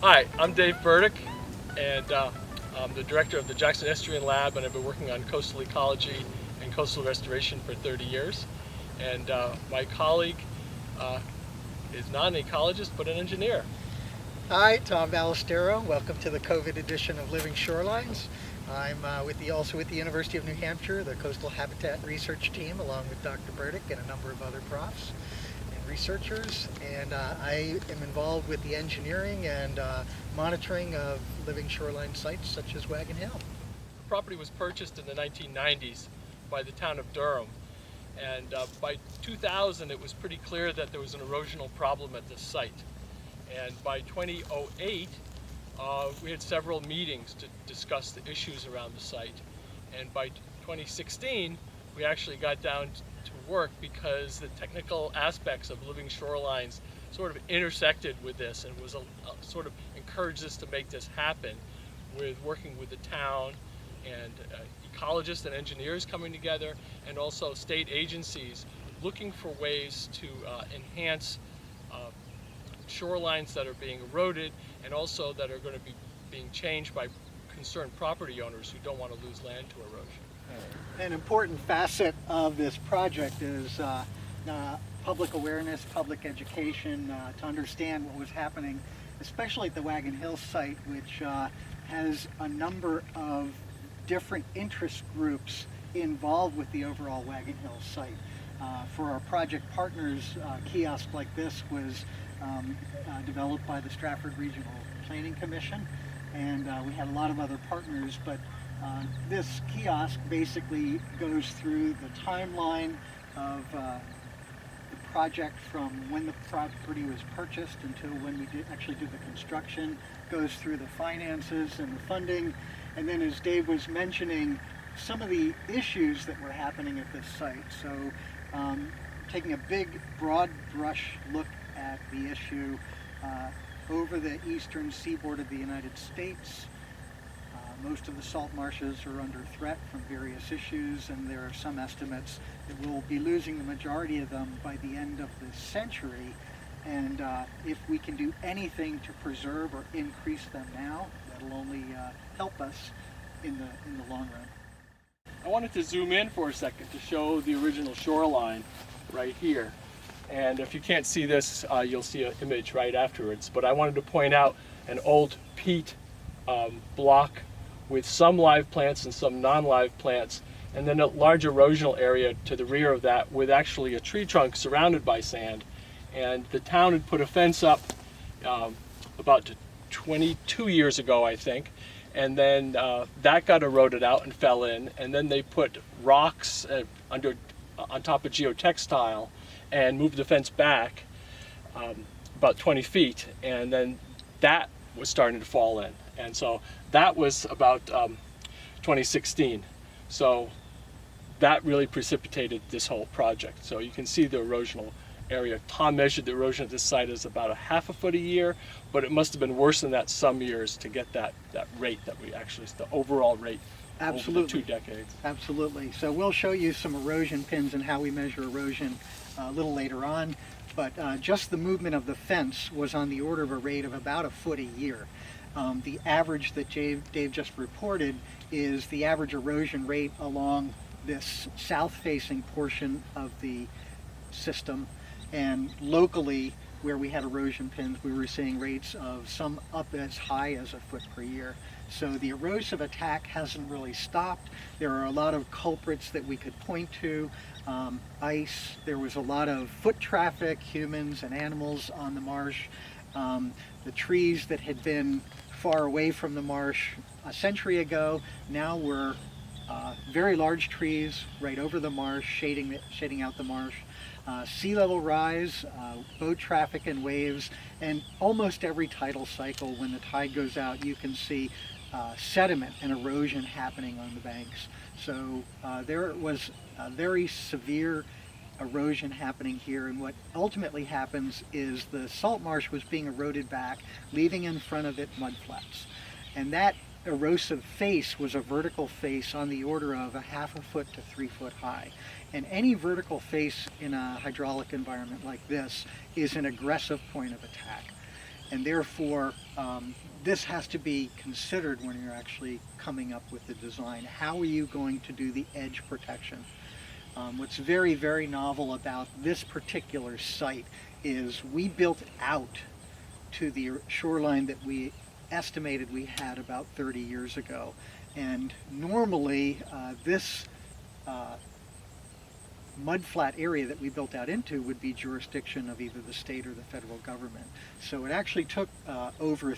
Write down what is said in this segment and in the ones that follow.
Hi, I'm Dave Burdick, and I'm the director of the Jackson Estuarine Lab, and I've been working on coastal ecology and coastal restoration for 30 years. And my colleague is not an ecologist, but an engineer. Hi, Tom Ballestero. Welcome to the COVID edition of Living Shorelines. I'm also with the University of New Hampshire, the Coastal Habitat Research Team, along with Dr. Burdick and a number of other profs and researchers. And I am involved with the engineering and monitoring of living shoreline sites such as Wagon Hill. The property was purchased in the 1990s by the town of Durham. And by 2000, it was pretty clear that there was an erosional problem at this site. And by 2008, we had several meetings to discuss the issues around the site. And by 2016, we actually got down to work because the technical aspects of living shorelines sort of intersected with this and was sort of encouraged us to make this happen with working with the town and ecologists and engineers coming together, and also state agencies looking for ways to enhance shorelines that are being eroded and also that are going to be being changed by concerned property owners who don't want to lose land to erosion. An important facet of this project is public awareness, public education, to understand what was happening, especially at the Wagon Hill site, which has a number of different interest groups involved with the overall Wagon Hill site. For our project partners, a kiosk like this was developed by the Stratford Regional Planning Commission, and we had a lot of other partners, but this kiosk basically goes through the timeline of the project from when the property was purchased until when we actually did the construction, goes through the finances and the funding, and then, as Dave was mentioning, some of the issues that were happening at this site. So taking a big broad brush look at the issue over the eastern seaboard of the United States. Most of the salt marshes are under threat from various issues, and there are some estimates that we'll be losing the majority of them by the end of this century. And if we can do anything to preserve or increase them now, that'll only help us in the long run. I wanted to zoom in for a second to show the original shoreline right here. And if you can't see this, you'll see an image right afterwards. But I wanted to point out an old peat block with some live plants and some non-live plants, and then a large erosional area to the rear of that with actually a tree trunk surrounded by sand. And the town had put a fence up about 22 years ago, I think. And then that got eroded out and fell in, and then they put rocks on top of geotextile and moved the fence back about 20 feet, and then that was starting to fall in. And so that was about 2016. So that really precipitated this whole project. So you can see the erosional area. Tom measured the erosion at this site as about 1/2 foot a year, but it must have been worse than that some years to get that rate that we actually, the overall rate. Absolutely. Over the 2 decades. Absolutely. So we'll show you some erosion pins and how we measure erosion a little later on, but just the movement of the fence was on the order of a rate of about 1 foot a year. The average that Dave just reported is the average erosion rate along this south-facing portion of the system. And locally, where we had erosion pins, we were seeing rates of some up as high as 1 foot per year. So the erosive attack hasn't really stopped. There are a lot of culprits that we could point to. Ice, there was a lot of foot traffic, humans and animals on the marsh. The trees that had been far away from the marsh a century ago now were very large trees right over the marsh, shading out the marsh. Sea level rise, boat traffic and waves, and almost every tidal cycle, when the tide goes out, you can see sediment and erosion happening on the banks. So there was a very severe erosion happening here, and what ultimately happens is the salt marsh was being eroded back, leaving in front of it mudflats. And that erosive face was a vertical face on the order of 1/2 foot to 3 foot high. And any vertical face in a hydraulic environment like this is an aggressive point of attack. and therefore this has to be considered when you're actually coming up with the design. How are you going to do the edge protection? What's very, very novel about this particular site is we built out to the shoreline that we estimated we had about 30 years ago. And normally this mudflat area that we built out into would be jurisdiction of either the state or the federal government. So it actually took over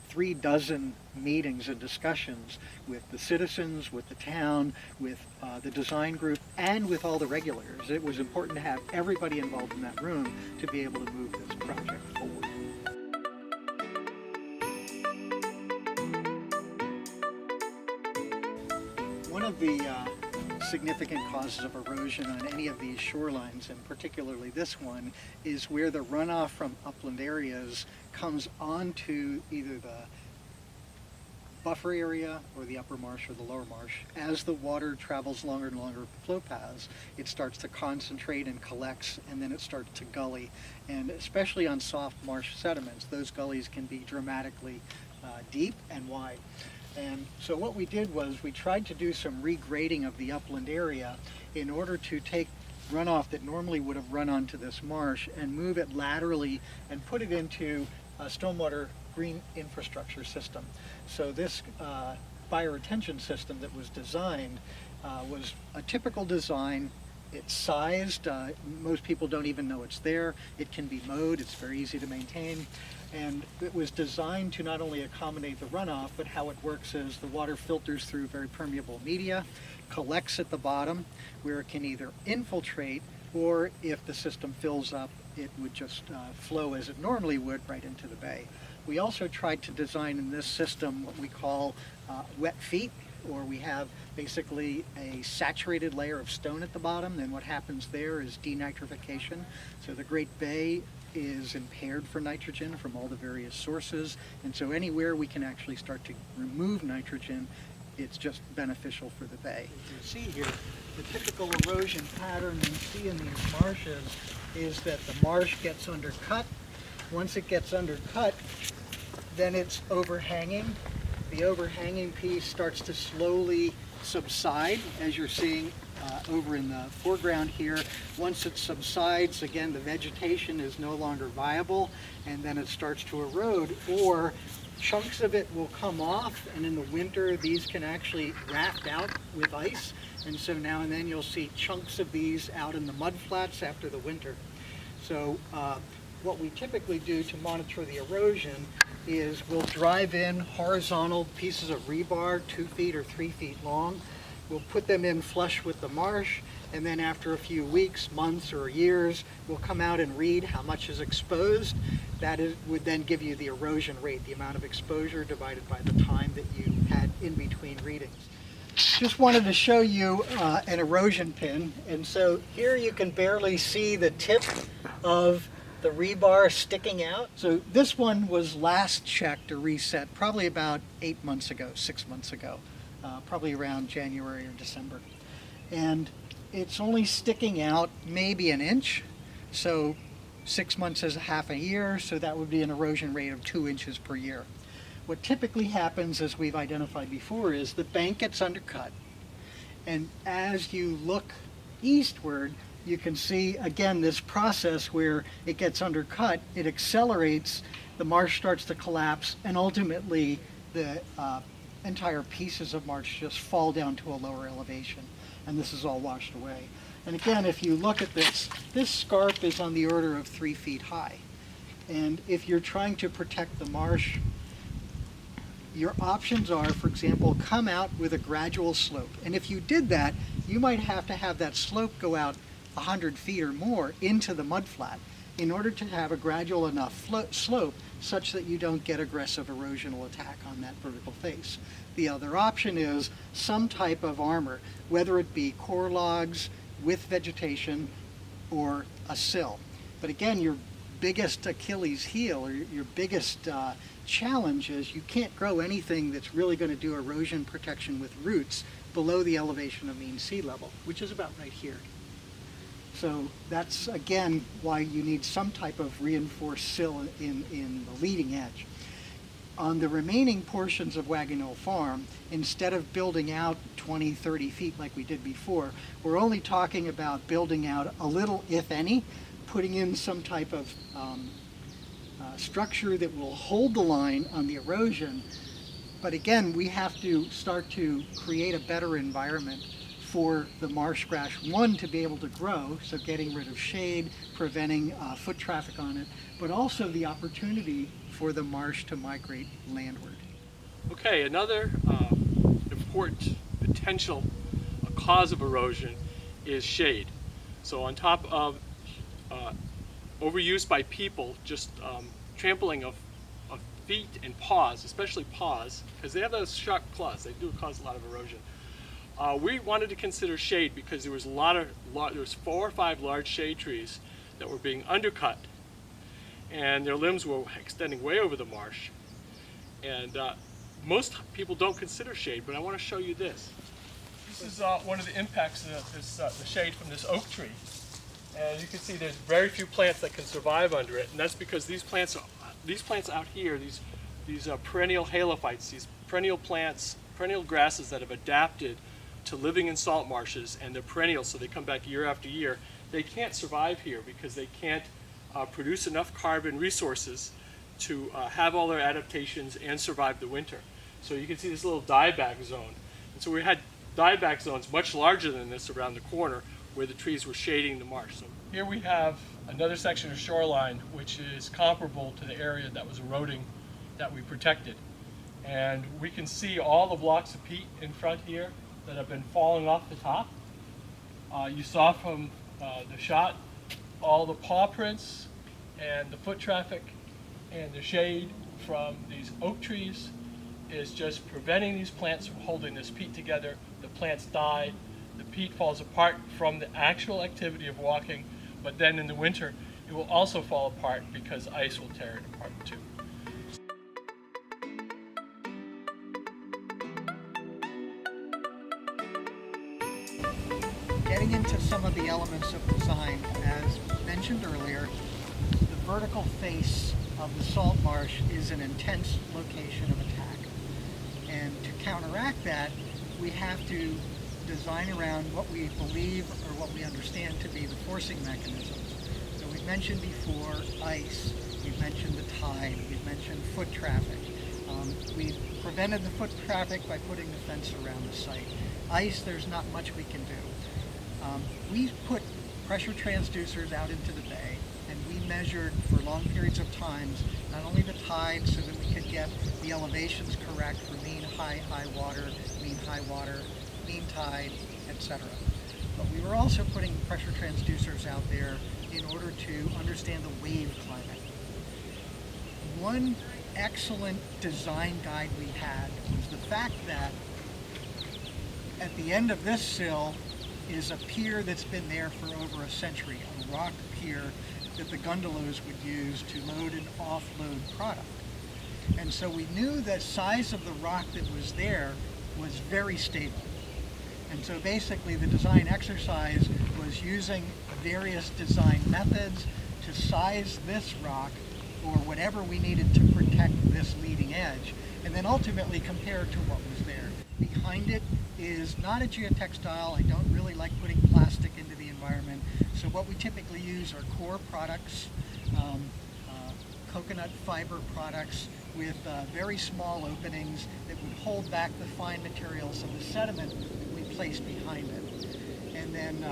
3 dozen meetings and discussions with the citizens, with the town, with the design group, and with all the regulators. It was important to have everybody involved in that room to be able to move this project forward. One of the significant causes of erosion on any of these shorelines, and particularly this one, is where the runoff from upland areas comes onto either the buffer area or the upper marsh or the lower marsh. As the water travels longer and longer flow paths, it starts to concentrate and collects, and then it starts to gully. And especially on soft marsh sediments, those gullies can be dramatically deep and wide. And so what we did was we tried to do some regrading of the upland area in order to take runoff that normally would have run onto this marsh and move it laterally and put it into a stormwater green infrastructure system. So this bioretention system that was designed was a typical design. It's sized. Most people don't even know it's there. It can be mowed. It's very easy to maintain. And it was designed to not only accommodate the runoff, but how it works is the water filters through very permeable media, collects at the bottom where it can either infiltrate, or if the system fills up, it would just flow as it normally would right into the bay. We also tried to design in this system what we call wet feet, or we have basically a saturated layer of stone at the bottom, and what happens there is denitrification. So the Great Bay is impaired for nitrogen from all the various sources, and so anywhere we can actually start to remove nitrogen, it's just beneficial for the bay. As you see here, the typical erosion pattern you see in these marshes is that the marsh gets undercut. Once it gets undercut, then it's overhanging. The overhanging piece starts to slowly subside, as you're seeing over in the foreground here. Once it subsides, again, the vegetation is no longer viable, and then it starts to erode, or chunks of it will come off, and in the winter these can actually raft out with ice, and so now and then you'll see chunks of these out in the mud flats after the winter. So what we typically do to monitor the erosion is we'll drive in horizontal pieces of rebar 2 feet or 3 feet long. We'll put them in flush with the marsh, and then after a few weeks, months, or years, we'll come out and read how much is exposed. That would then give you the erosion rate, the amount of exposure divided by the time that you had in between readings. Just wanted to show you an erosion pin, and so here you can barely see the tip of the rebar sticking out. So this one was last checked or reset probably about 8 months ago, 6 months ago, probably around January or December. And it's only sticking out maybe an inch. So 6 months is half a year, so that would be an erosion rate of 2 inches per year. What typically happens, as we've identified before, is the bank gets undercut. And as you look eastward, you can see, again, this process where it gets undercut, it accelerates, the marsh starts to collapse, and ultimately the entire pieces of marsh just fall down to a lower elevation, and this is all washed away. And again, if you look at this scarp is on the order of 3 feet high. And if you're trying to protect the marsh, your options are, for example, come out with a gradual slope. And if you did that, you might have to have that slope go out 100 feet or more into the mudflat in order to have a gradual enough slope such that you don't get aggressive erosional attack on that vertical face. The other option is some type of armor, whether it be core logs with vegetation or a sill. But again, your biggest Achilles heel, or your biggest challenge, is you can't grow anything that's really going to do erosion protection with roots below the elevation of mean sea level, which is about right here. So that's again why you need some type of reinforced sill in the leading edge. On the remaining portions of Wagon Hill Farm, instead of building out 20, 30 feet like we did before, we're only talking about building out a little, if any, putting in some type of structure that will hold the line on the erosion. But again, we have to start to create a better environment for the marsh grass, one, to be able to grow, so getting rid of shade, preventing foot traffic on it, but also the opportunity for the marsh to migrate landward. Okay, another important potential cause of erosion is shade. So on top of overuse by people, just trampling of feet and paws, especially paws, because they have those sharp claws, they do cause a lot of erosion. We wanted to consider shade because there was there was 4 or 5 large shade trees that were being undercut, and their limbs were extending way over the marsh. And most people don't consider shade, but I want to show you this. This is one of the impacts of this, the shade from this oak tree. And you can see there's very few plants that can survive under it, and that's because these plants out here, these perennial halophytes, these perennial plants, perennial grasses that have adapted to living in salt marshes, and they're perennial, so they come back year after year. They can't survive here because they can't produce enough carbon resources to have all their adaptations and survive the winter. So you can see this little dieback zone. And so we had dieback zones much larger than this around the corner where the trees were shading the marsh. So here we have another section of shoreline which is comparable to the area that was eroding that we protected. And we can see all the blocks of peat in front here that have been falling off the top. You saw from the shot all the paw prints and the foot traffic and the shade from these oak trees is just preventing these plants from holding this peat together. The plants die, the peat falls apart from the actual activity of walking, but then in the winter it will also fall apart because ice will tear it apart too. Getting into some of the elements of design, as mentioned earlier, the vertical face of the salt marsh is an intense location of attack. And to counteract that, we have to design around what we believe or what we understand to be the forcing mechanisms. So we've mentioned before ice, we've mentioned the tide, we've mentioned foot traffic. We've prevented the foot traffic by putting the fence around the site. Ice, there's not much we can do. We put pressure transducers out into the bay, and we measured for long periods of times not only the tide so that we could get the elevations correct for mean high water, mean tide, etc. But we were also putting pressure transducers out there in order to understand the wave climate. One excellent design guide we had was the fact that at the end of this sill is a pier that's been there for over a century, a rock pier that the gondolas would use to load and offload product. And so we knew the size of the rock that was there was very stable. And so basically the design exercise was using various design methods to size this rock or whatever we needed to protect this leading edge, and then ultimately compare to what was there. Behind it is not a geotextile. I don't really like putting plastic into the environment. So what we typically use are core products, coconut fiber products with very small openings that would hold back the fine materials of the sediment that we place behind it. And then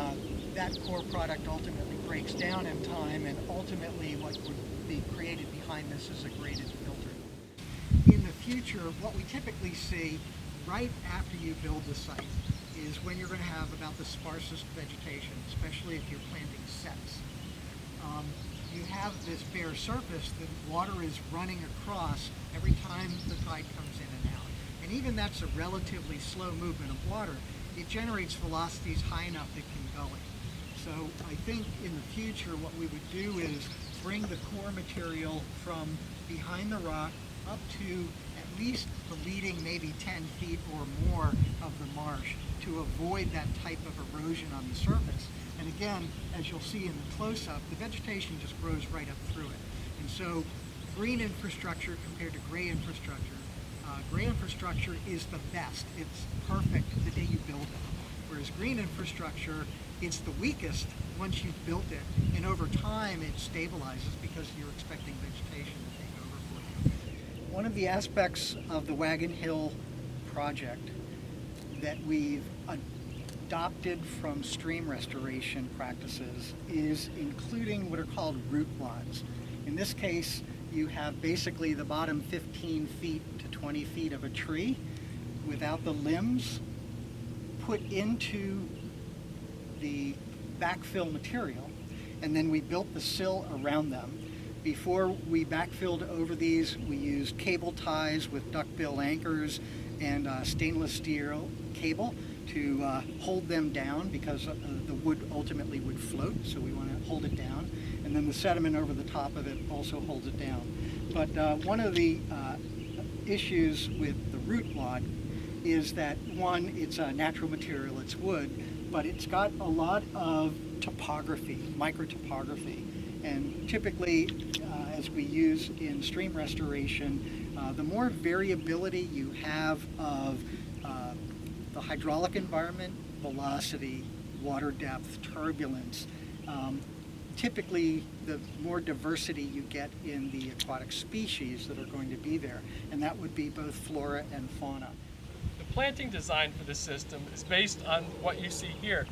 that core product ultimately breaks down in time, and ultimately what would be created behind this is a graded filter. In the future, what we typically see right after you build the site is when you're going to have about the sparsest vegetation, especially if you're planting sets. You have this bare surface that water is running across every time the tide comes in and out. And even that's a relatively slow movement of water. It generates velocities high enough that can go in. So I think in the future what we would do is bring the core material from behind the rock up to at least deleting maybe 10 feet or more of the marsh to avoid that type of erosion on the surface. And again, as you'll see in the close-up, the vegetation just grows right up through it. And so green infrastructure compared to gray infrastructure is the best. It's perfect the day you build it. Whereas green infrastructure, it's the weakest once you've built it, and over time it stabilizes because you're expecting vegetation to take over for you. One of the aspects of the Wagon Hill project that we've adopted from stream restoration practices is including what are called root lines. In this case, you have basically the bottom 15 feet to 20 feet of a tree without the limbs put into the backfill material, and then we built the sill around them. Before we backfilled over these, we used cable ties with duckbill anchors and stainless steel cable to hold them down, because the wood ultimately would float, so we want to hold it down. And then the sediment over the top of it also holds it down. But one of the issues with the root log is that, one, it's a natural material, it's wood, but it's got a lot of topography, microtopography. And typically, as we use in stream restoration, the more variability you have of the hydraulic environment, velocity, water depth, turbulence, typically the more diversity you get in the aquatic species that are going to be there, and that would be both flora and fauna. The planting design for this system is based on what you see here.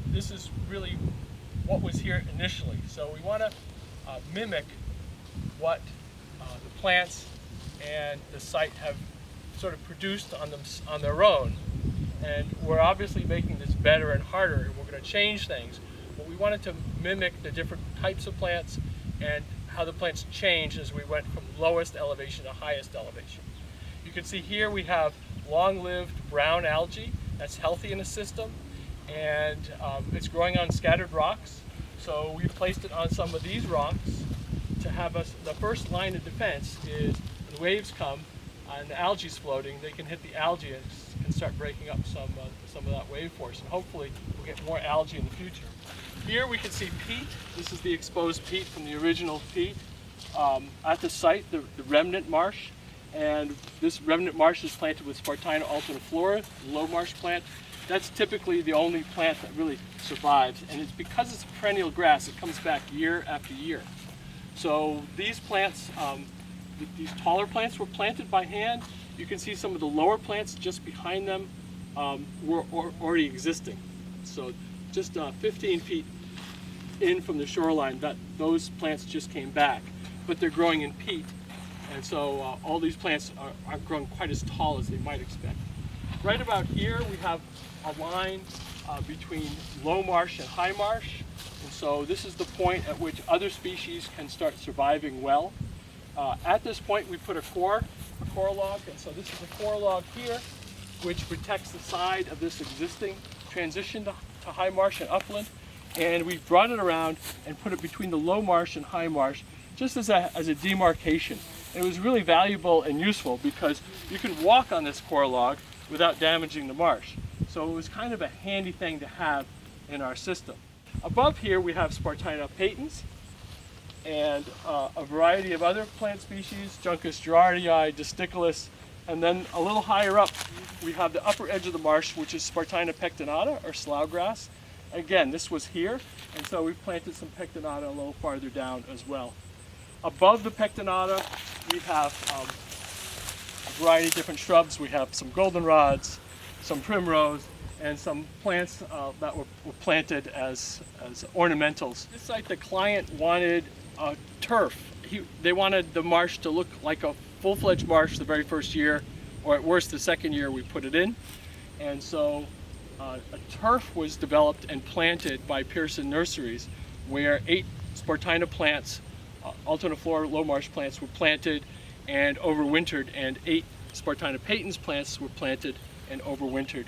This is really what was here initially. So we want to mimic what the plants and the site have sort of produced on their own. And we're obviously making this better and harder. We're going to change things. But we wanted to mimic the different types of plants and how the plants changed as we went from lowest elevation to highest elevation. You can see here we have long-lived brown algae that's healthy in the system, and it's growing on scattered rocks. So we've placed it on some of these rocks to have us, the first line of defense is when waves come and the algae's floating, they can hit the algae and can start breaking up some of that wave force, and hopefully we'll get more algae in the future. Here we can see peat. This is the exposed peat from the original peat at the site, the remnant marsh. And this remnant marsh is planted with Spartina alterniflora, the low marsh plant. That's typically the only plant that really survives, and it's because it's a perennial grass, it comes back year after year. So these plants, these taller plants were planted by hand. You can see some of the lower plants just behind them were already existing. So just 15 feet in from the shoreline, those plants just came back, but they're growing in peat. And so all these plants aren't growing quite as tall as they might expect. Right about here we have a line between low marsh and high marsh. And so this is the point at which other species can start surviving well. At this point we put a core log, and so this is a core log here which protects the side of this existing transition to high marsh and upland. And we've brought it around and put it between the low marsh and high marsh just as a demarcation. It was really valuable and useful because you can walk on this core log without damaging the marsh. So it was kind of a handy thing to have in our system. Above here we have Spartina patens and a variety of other plant species, Juncus gerardii, Disticulus, and then a little higher up we have the upper edge of the marsh, which is Spartina pectinata, or slough grass. Again, this was here, and so we've planted some pectinata a little farther down as well. Above the pectinata, we have a variety of different shrubs. We have some goldenrods, some primrose, and some plants that were planted as ornamentals. This site, the client wanted turf. They wanted the marsh to look like a full-fledged marsh the very first year, or at worst the second year we put it in. And so a turf was developed and planted by Pearson Nurseries, where 8 Spartina plants, alterniflora low marsh plants, were planted and overwintered, and 8 Spartina patens plants were planted and overwintered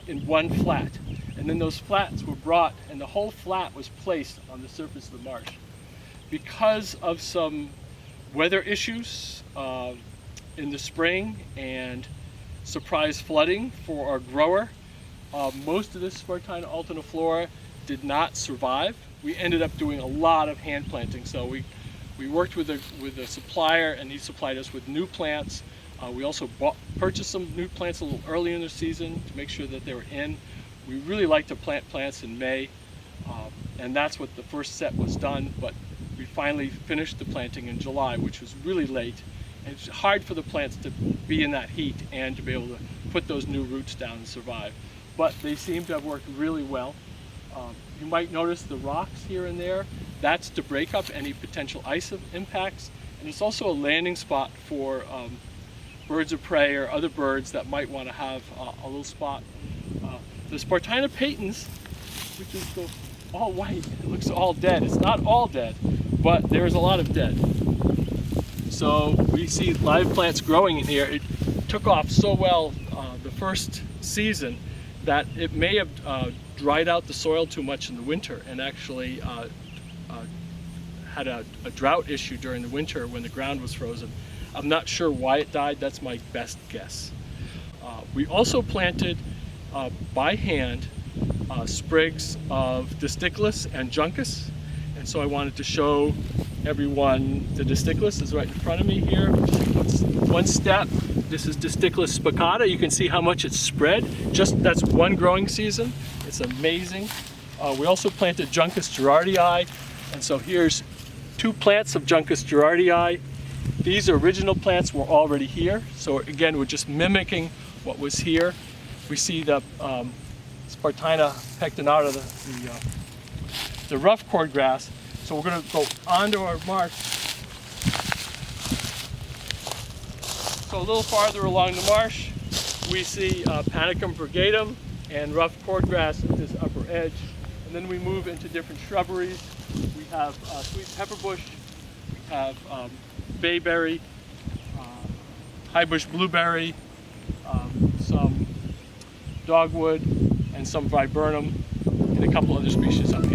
in one flat. And then those flats were brought, and the whole flat was placed on the surface of the marsh. Because of some weather issues, in the spring and surprise flooding for our grower. Most of this Spartina alterniflora did not survive. We ended up doing a lot of hand planting. So we worked with a supplier, and he supplied us with new plants. We also purchased some new plants a little early in the season to make sure that they were in. We really like to plant plants in May, and that's what the first set was done, but we finally finished the planting in July, which was really late. And it's hard for the plants to be in that heat and to be able to put those new roots down and survive. But they seem to have worked really well. You might notice the rocks here and there. That's to break up any potential ice impacts. And it's also a landing spot for birds of prey or other birds that might want to have a little spot. The Spartina patens, which is all white, it looks all dead. It's not all dead, but there's a lot of dead. So we see live plants growing in here. It took off so well the first season that it may have dried out the soil too much in the winter and actually had a drought issue during the winter when the ground was frozen. I'm not sure why it died. That's my best guess. We also planted by hand sprigs of Disticulus and Juncus, and so I wanted to show everyone the Disticulus is right in front of me here. It's one step. This is Disticulus spicata. You can see how much it's spread. That's one growing season. It's amazing. We also planted Juncus gerardii, and so here's 2 plants of Juncus gerardii. These original plants were already here, so again, we're just mimicking what was here. We see the Spartina pectinata, the rough cordgrass. So we're going to go onto our marsh. So a little farther along the marsh, we see Panicum virgatum and rough cordgrass at this upper edge. And then we move into different shrubberies. We have sweet pepperbush, we have bayberry, highbush blueberry, some dogwood, and some viburnum, and a couple other species up